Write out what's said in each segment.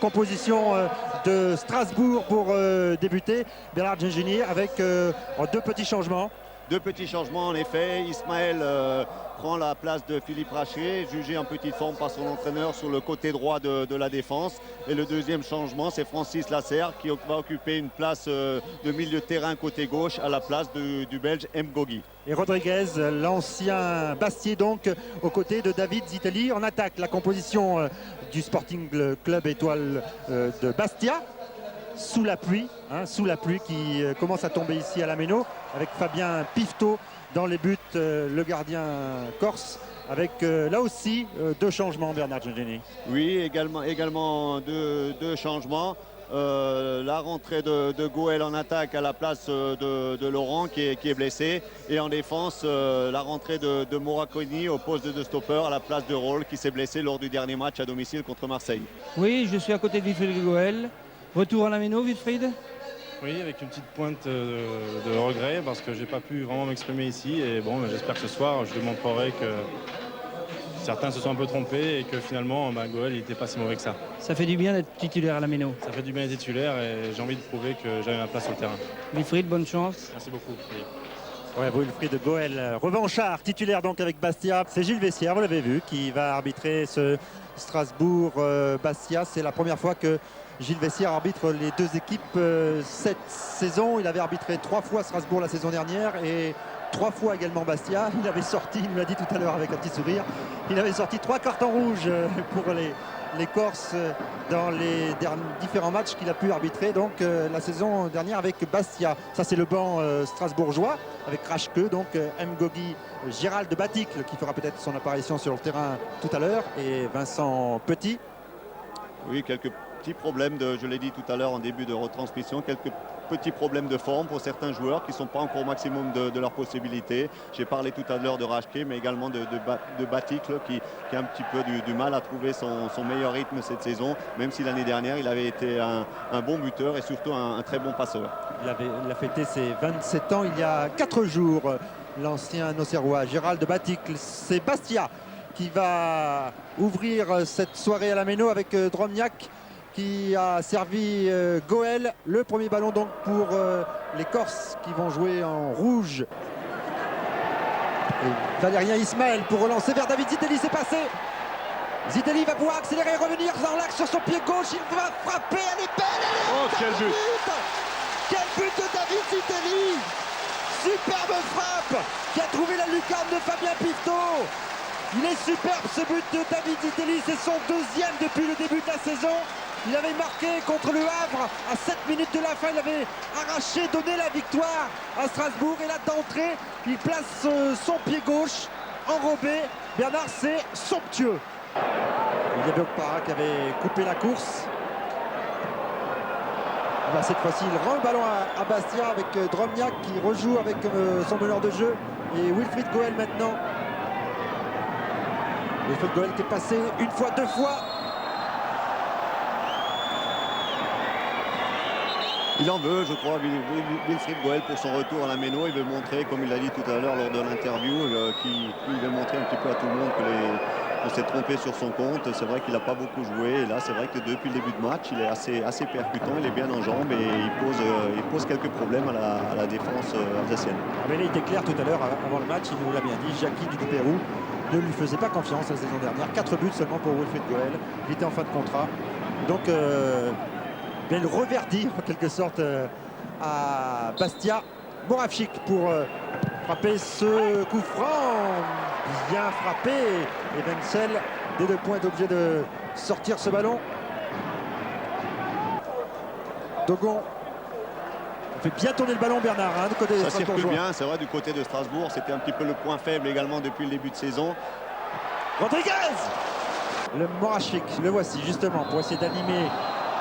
composition de Strasbourg pour débuter. Bernard Gengini avec deux petits changements. Deux petits changements en effet. Ismaël prend la place de Philippe Racher, jugé en petite forme par son entraîneur sur le côté droit de la défense. Et le deuxième changement, c'est Francis Lasserre qui va occuper une place de milieu de terrain côté gauche à la place du Belge Mgogi. Et Rodriguez, l'ancien Bastier donc, aux côtés de David Zitelli. En attaque, la composition du Sporting Club Étoile de Bastia. Sous la pluie qui commence à tomber ici à la Méno, avec Fabien Pifto dans les buts, le gardien corse, avec là aussi deux changements, Bernard Gengini. Oui, également deux changements. La rentrée de Goël en attaque à la place de Laurent qui est blessé, et en défense la rentrée de Moraconi au poste de stopper à la place de Roll qui s'est blessé lors du dernier match à domicile contre Marseille. Oui, je suis à côté de Wilfried Goël. Retour à la Méno, Wilfried? Oui, avec une petite pointe de regret parce que j'ai pas pu vraiment m'exprimer ici, et bon, j'espère que ce soir je démontrerai que certains se sont un peu trompés et que finalement Goël n'était pas si mauvais que ça. Ça fait du bien d'être titulaire à la Méno. Ça fait du bien d'être titulaire et j'ai envie de prouver que j'avais ma place sur le terrain. Wilfried, bonne chance. Merci beaucoup. Ouais, Wilfried Goël, revanchard, titulaire donc avec Bastia. C'est Gilles Vessière, vous l'avez vu, qui va arbitrer ce Strasbourg-Bastia. C'est la première fois que Gilles Vessière arbitre les deux équipes cette saison. Il avait arbitré 3 fois Strasbourg la saison dernière et 3 fois également Bastia. Il avait sorti, il nous l'a dit tout à l'heure avec un petit sourire, il avait sorti 3 cartons rouges pour les Corses dans les différents matchs qu'il a pu arbitrer donc la saison dernière avec Bastia. Ça c'est le banc strasbourgeois avec Rachke, donc Mgogi, Gérald de Baticle qui fera peut-être son apparition sur le terrain tout à l'heure, et Vincent Petit. Oui, quelques petits problèmes, je l'ai dit tout à l'heure en début de retransmission, quelques petits problèmes de forme pour certains joueurs qui ne sont pas encore au maximum de leurs possibilités. J'ai parlé tout à l'heure de Rachke, mais également de Baticle qui a un petit peu du mal à trouver son meilleur rythme cette saison, même si l'année dernière il avait été un bon buteur et surtout un très bon passeur. Il a fêté ses 27 ans il y a 4 jours, l'ancien Auxerrois Gérald de Baticle. C'est Bastia qui va ouvrir cette soirée à la Méno avec Dromniak qui a servi Goël. Le premier ballon donc pour les Corses qui vont jouer en rouge. Et Valérien Ismaël pour relancer vers David Zitelli, c'est passé. Zitelli va pouvoir accélérer et revenir dans l'axe sur son pied gauche. Il va frapper, elle est belle, Oh, quel but! Quel but de David Zitelli! Superbe frappe qui a trouvé la lucarne de Fabien Pifto. Il est superbe ce but de David Zitelli, c'est son deuxième depuis le début de la saison. Il avait marqué contre le Havre à 7 minutes de la fin, il avait arraché, donné la victoire à Strasbourg, et là d'entrée, il place son pied gauche enrobé. Bernard, c'est somptueux. Il y avait Okpara qui avait coupé la course. Là, cette fois-ci, il rend le ballon à Bastia avec Dromniak qui rejoue avec son meneur de jeu, et Wilfried Goël maintenant. Wilfried Goël qui est passé une fois, 2 fois. Il en veut, je crois, Wilfried Goël pour son retour à la Méno. Il veut montrer, comme il l'a dit tout à l'heure lors de l'interview, qu'il veut montrer un petit peu à tout le monde qu'on s'est trompé sur son compte. C'est vrai qu'il n'a pas beaucoup joué. Et là, c'est vrai que depuis le début de match, il est assez percutant. Il est bien en jambes et il pose quelques problèmes à la défense alsacienne. Mais là, il était clair tout à l'heure avant le match. Il nous l'a bien dit. Jackie du Pérou ne lui faisait pas confiance la saison dernière. 4 buts seulement pour Wilfried Goël. Il était en fin de contrat. Donc, bien le reverdit en quelque sorte à Bastia. Moravchik pour frapper ce coup franc, bien frappé, et Wenzel des 2 points est obligé de sortir ce ballon. Dogon fait bien tourner le ballon, Bernard, hein, du côté des Ça circule Strasbourgeois. bien, c'est vrai, du côté de Strasbourg. C'était un petit peu le point faible également depuis le début de saison. Rodriguez, le Moravchik, le voici justement pour essayer d'animer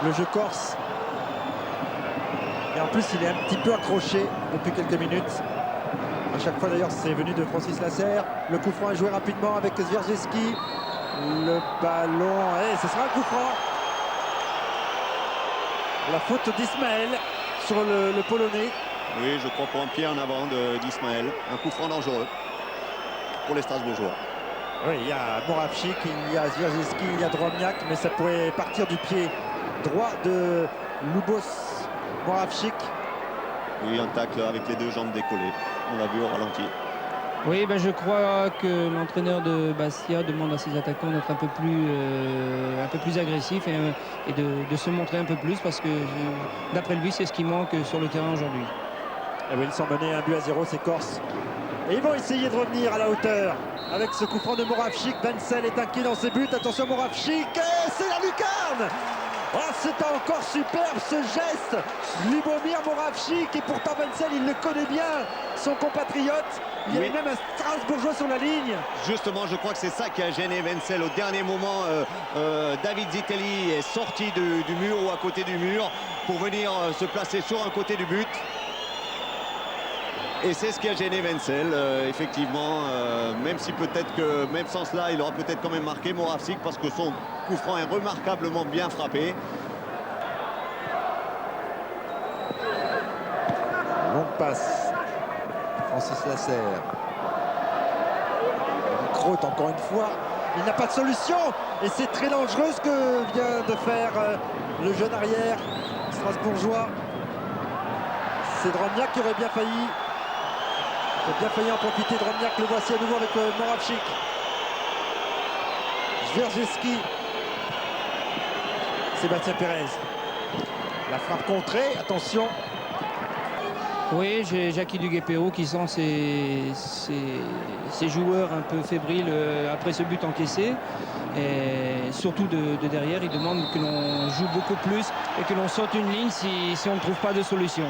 le jeu corse. Et en plus, il est un petit peu accroché depuis quelques minutes. À chaque fois, d'ailleurs, c'est venu de Francis Lasserre. Le coup franc est joué rapidement avec Zwierzycki. Le ballon, ce sera un coup franc. La faute d'Ismaël sur le Polonais. Oui, je crois pour un pied en avant d'Ismaël. Un coup franc dangereux pour les Strasbourgeois. Oui, il y a Moravchik, il y a Zwierzycki, il y a Dromniak, mais ça pourrait partir du pied droit de Lubos Moravchik. Oui, un tacle avec les deux jambes décollées. On l'a vu au ralenti. Oui, ben je crois que l'entraîneur de Bastia demande à ses attaquants d'être un peu plus agressifs et de se montrer un peu plus parce que d'après lui, c'est ce qui manque sur le terrain aujourd'hui. Et oui, ils sont menés 1-0, ces Corses. Et ils vont essayer de revenir à la hauteur avec ce coup franc de Moravchik. Wenzel est inquiet dans ses buts. Attention Moravchik, et c'est la lucarne. Oh, c'était encore superbe ce geste. Lubomir Moravchik, et pourtant Wenzel, il le connaît bien, son compatriote. Il y avait même un Strasbourgeois sur la ligne. Justement, je crois que c'est ça qui a gêné Wenzel. Au dernier moment, David Zitelli est sorti du mur ou à côté du mur pour venir se placer sur un côté du but. Et c'est ce qui a gêné Wenzel, effectivement, même si peut-être que, même sans cela, il aura peut-être quand même marqué Moravchik parce que son coup franc est remarquablement bien frappé. Longue passe. Francis Lasserre. Crotte encore une fois. Il n'a pas de solution. Et c'est très dangereux ce que vient de faire le jeune arrière strasbourgeois. C'est Drobniak qui aurait bien failli. Il a bien failli en profiter. Drobniak, le voici à nouveau avec Moravchik. Zverzeski. Sébastien Pérez. La frappe contrée. Attention. Oui, j'ai Jackie Duguay-Perrault qui sent ses joueurs un peu fébriles après ce but encaissé. Et surtout de derrière, il demande que l'on joue beaucoup plus et que l'on saute une ligne si on ne trouve pas de solution.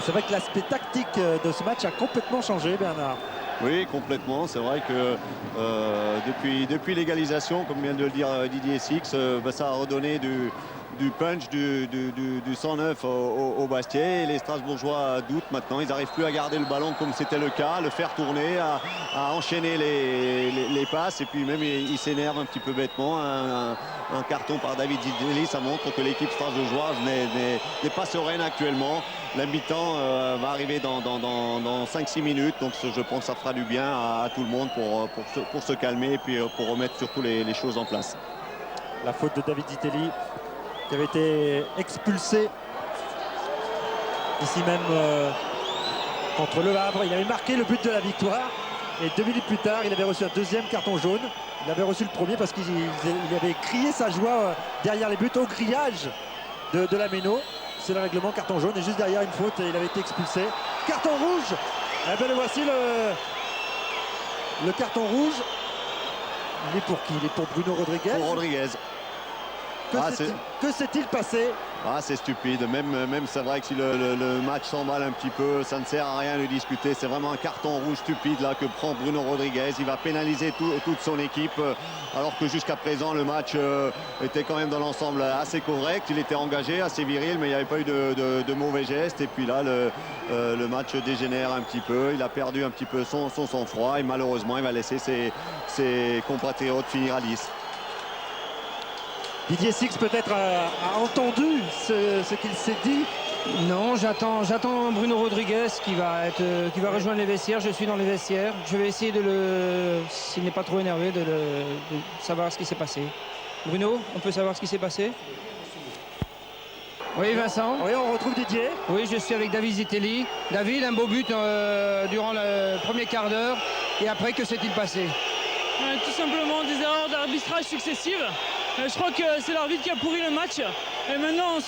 C'est vrai que l'aspect tactique de ce match a complètement changé, Bernard. Oui, complètement. C'est vrai que depuis l'égalisation, comme vient de le dire Didier Six, ça a redonné du punch, du 109 au Bastiais. Et les Strasbourgeois doutent maintenant. Ils n'arrivent plus à garder le ballon comme c'était le cas, le faire tourner, à enchaîner les passes. Et puis même, ils s'énervent un petit peu bêtement. Un carton par David Zitelli, ça montre que l'équipe strasbourgeoise n'est pas sereine actuellement. La mi-temps va arriver dans 5-6 minutes. Donc je pense que ça fera du bien à tout le monde pour se calmer et puis pour remettre surtout les choses en place. La faute de David Zitelli, qui avait été expulsé ici même contre Le Havre. Il avait marqué le but de la victoire et 2 minutes plus tard il avait reçu un deuxième carton jaune. Il avait reçu le premier parce qu'il avait crié sa joie derrière les buts au grillage de la Méno. C'est le règlement, carton jaune, et juste derrière une faute et il avait été expulsé. Carton rouge. Eh bien, le voici, le carton rouge. Il est pour qui? Il est pour Bruno Rodriguez. Pour Rodriguez. Que s'est-il passé? C'est stupide. Même c'est vrai que si le match s'emballe un petit peu, ça ne sert à rien de discuter. C'est vraiment un carton rouge stupide là que prend Bruno Rodriguez. Il va pénaliser toute son équipe, alors que jusqu'à présent le match était quand même dans l'ensemble assez correct. Il était engagé, assez viril, mais il n'y avait pas eu de mauvais gestes. Et puis là, le match dégénère un petit peu. Il a perdu un petit peu son sang-froid et malheureusement, il va laisser ses compatriotes finir à 10. Didier Six peut-être a entendu ce qu'il s'est dit. Non, j'attends Bruno Rodriguez qui va rejoindre les vestiaires. Je suis dans les vestiaires. Je vais essayer s'il n'est pas trop énervé, de savoir ce qui s'est passé. Bruno, on peut savoir ce qui s'est passé? Oui, Vincent. Oui, on retrouve Didier. Oui, je suis avec David Zitelli. David, un beau but durant le premier quart d'heure. Et après, que s'est-il passé? Tout simplement des erreurs d'arbitrage successives. Je crois que c'est l'arbitre qui a pourri le match. Et maintenant,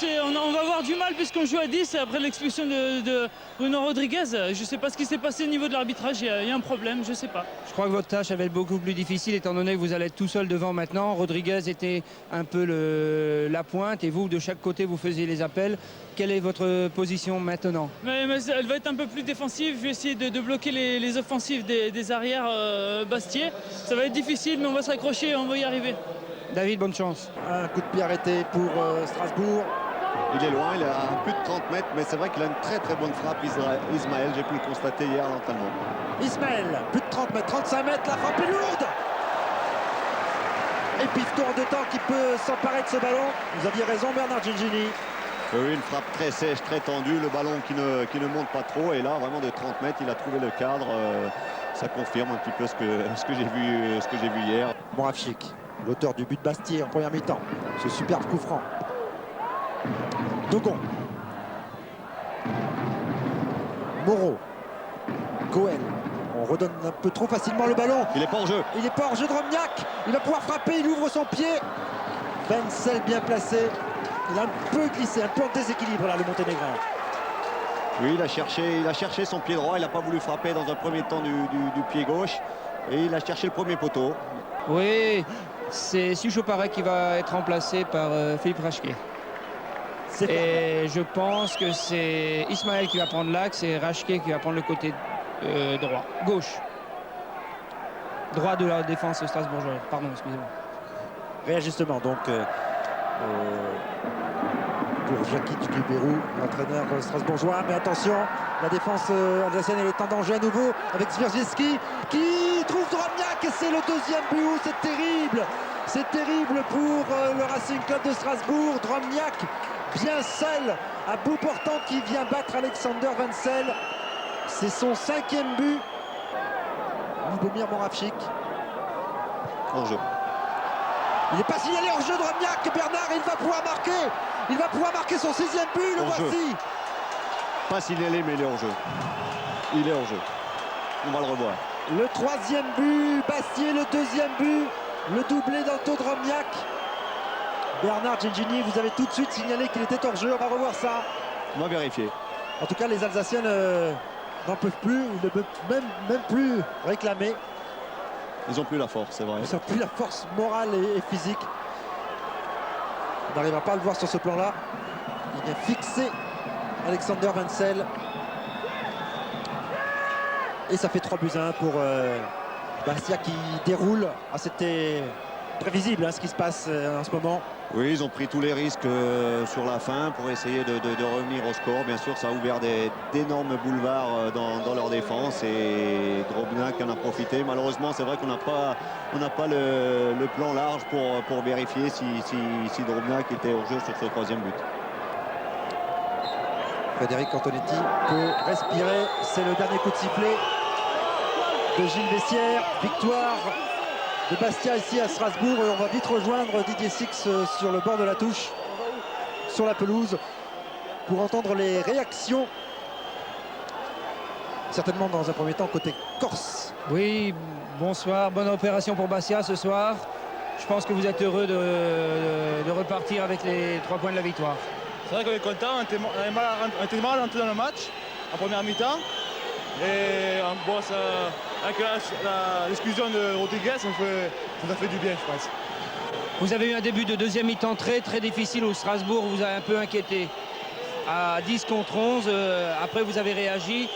on va avoir du mal puisqu'on joue à 10 après l'expulsion de Bruno Rodriguez. Je ne sais pas ce qui s'est passé au niveau de l'arbitrage. Il y a un problème, je ne sais pas. Je crois que votre tâche va être beaucoup plus difficile étant donné que vous allez être tout seul devant maintenant. Rodriguez était un peu la pointe et vous, de chaque côté, vous faisiez les appels. Quelle est votre position maintenant? Mais elle va être un peu plus défensive. Je vais essayer de bloquer les offensives des arrières Bastiais. Ça va être difficile, mais on va se raccrocher et on va y arriver. David, bonne chance. Un coup de pied arrêté pour Strasbourg. Il est loin, il est à plus de 30 mètres, mais c'est vrai qu'il a une très très bonne frappe, Ismaël. J'ai pu le constater hier à l'entraînement. Ismaël, plus de 30 mètres, 35 mètres, la frappe est lourde. Et Pifto en 2 temps qui peut s'emparer de ce ballon. Vous aviez raison, Bernard Gingini. Oui, une frappe très sèche, très tendue, le ballon qui ne monte pas trop. Et là, vraiment de 30 mètres, il a trouvé le cadre. Ça confirme un petit peu ce que j'ai vu hier. Moravchik. l'auteur du but de Bastier en première mi-temps. Ce superbe coup franc. Dogon. Moreau. Goel. On redonne un peu trop facilement le ballon. Il n'est pas en jeu. Il n'est pas hors jeu de Drobniak. Il va pouvoir frapper, il ouvre son pied. Wenzel bien placé. Il a un peu glissé, un peu en déséquilibre là, le Monténégrin. Oui, il a cherché son pied droit. Il n'a pas voulu frapper dans un premier temps du pied gauche. Et il a cherché le premier poteau. Oui, c'est Suchopara qui va être remplacé par Philippe Rachke. Et je pense que c'est Ismaël qui va prendre l'axe et Rachke qui va prendre le côté droit, gauche. Droit de la défense strasbourgeoise. Pardon, excusez-moi. Réajustement donc pour Jackie Duguay-Pérou, l'entraîneur strasbourgeois. Mais attention, la défense alsacienne elle est en danger à nouveau avec Swierdzinski qui trouve Drobniak et c'est le deuxième but. C'est terrible. C'est terrible pour le Racing Club de Strasbourg. Drobniak bien seul, à bout portant, qui vient battre Alexander Wenzel. C'est son 5e but. Lubomir Moravchik. Hors-jeu. Il n'est pas signalé hors-jeu de Drobniak. Bernard, il va pouvoir marquer. Il va pouvoir marquer son 6e but. Le voici. Pas signalé, mais il est hors-jeu. Il est hors-jeu. On va le revoir. Le 3e but, Bastier, le 2e but. Le doublé d'Anto Drobniak. Bernard Gengini, vous avez tout de suite signalé qu'il était hors jeu. On va revoir ça. On va vérifier. En tout cas, les Alsaciens n'en peuvent plus. Ils ne peuvent même plus réclamer. Ils n'ont plus la force, c'est vrai. Ils n'ont plus la force morale et physique. On n'arrivera pas à le voir sur ce plan-là. Il vient fixer Alexander Wenzel. Et ça fait 3-1 pour Bastia qui déroule. Ah, c'était prévisible hein, ce qui se passe en ce moment. Oui, ils ont pris tous les risques sur la fin pour essayer de revenir au score. Bien sûr, ça a ouvert d'énormes boulevards dans leur défense et Drobniak en a profité. Malheureusement, c'est vrai qu'on n'a pas le plan large pour vérifier si Drobniak était hors jeu sur ce 3e but. Frédéric Antonetti peut respirer. C'est le dernier coup de sifflet de Gilles Vessière. Victoire de Bastia ici à Strasbourg et on va vite rejoindre Didier Six sur le bord de la touche, sur la pelouse, pour entendre les réactions. Certainement dans un premier temps côté corse. Oui, bonsoir, bonne opération pour Bastia ce soir. Je pense que vous êtes heureux de repartir avec les 3 points de la victoire. C'est vrai qu'on est content, on était mal rentré dans le match en première mi-temps. Et bon, ça, avec l'exclusion de Rodriguez, ça a fait du bien, je pense. Vous avez eu un début de 2e mi-temps très difficile où Strasbourg vous a un peu inquiété. À 10 contre 11, après vous avez réagi.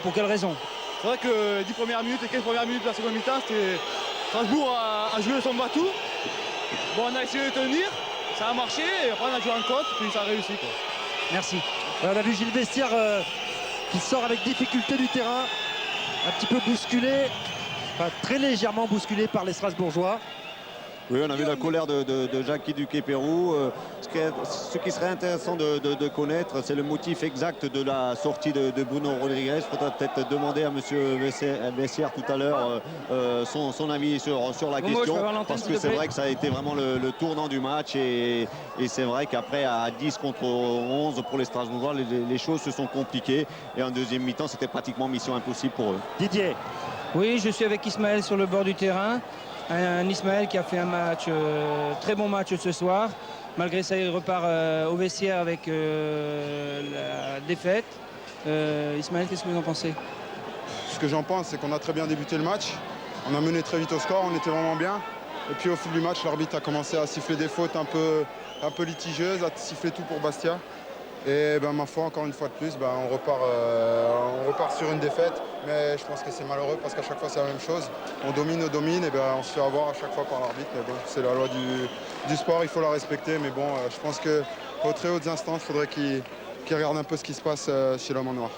Pour quelle raison? C'est vrai que les 10 premières minutes et 15 premières minutes de la seconde mi-temps, Strasbourg a joué son batou. Bon, on a essayé de tenir, ça a marché, et après on a joué en contre, puis ça a réussi, quoi. Merci. On a vu Gilles Vessière qui sort avec difficulté du terrain, un petit peu bousculé, enfin très légèrement bousculé par les Strasbourgeois. Oui, on a vu la colère de Jackie Duguay-Pérou. Ce qui serait intéressant de connaître, c'est le motif exact de la sortie de Bruno Rodriguez. Il faudra peut-être demander à M. Vessière tout à l'heure son avis sur la question. Parce que c'est vrai que ça a été vraiment le tournant du match. Et c'est vrai qu'après, à 10 contre 11 pour les Strasbourgeois, les choses se sont compliquées. Et en deuxième mi-temps, c'était pratiquement mission impossible pour eux. Didier. Oui, je suis avec Ismaël sur le bord du terrain. Un Ismaël qui a fait un match, très bon match ce soir. Malgré ça, il repart au vestiaire avec la défaite. Ismaël, qu'est-ce que vous en pensez? Ce que j'en pense, c'est qu'on a très bien débuté le match. On a mené très vite au score, on était vraiment bien. Et puis au fil du match, l'arbitre a commencé à siffler des fautes un peu litigieuses, à siffler tout pour Bastia. Et ma foi, encore une fois de plus, on repart sur une défaite. Mais je pense que c'est malheureux parce qu'à chaque fois c'est la même chose. On domine, et on se fait avoir à chaque fois par l'arbitre. Mais bon, c'est la loi du sport, il faut la respecter. Mais bon, je pense qu'aux très hautes instances, il faudrait qu'ils regardent un peu ce qui se passe chez l'homme en noir.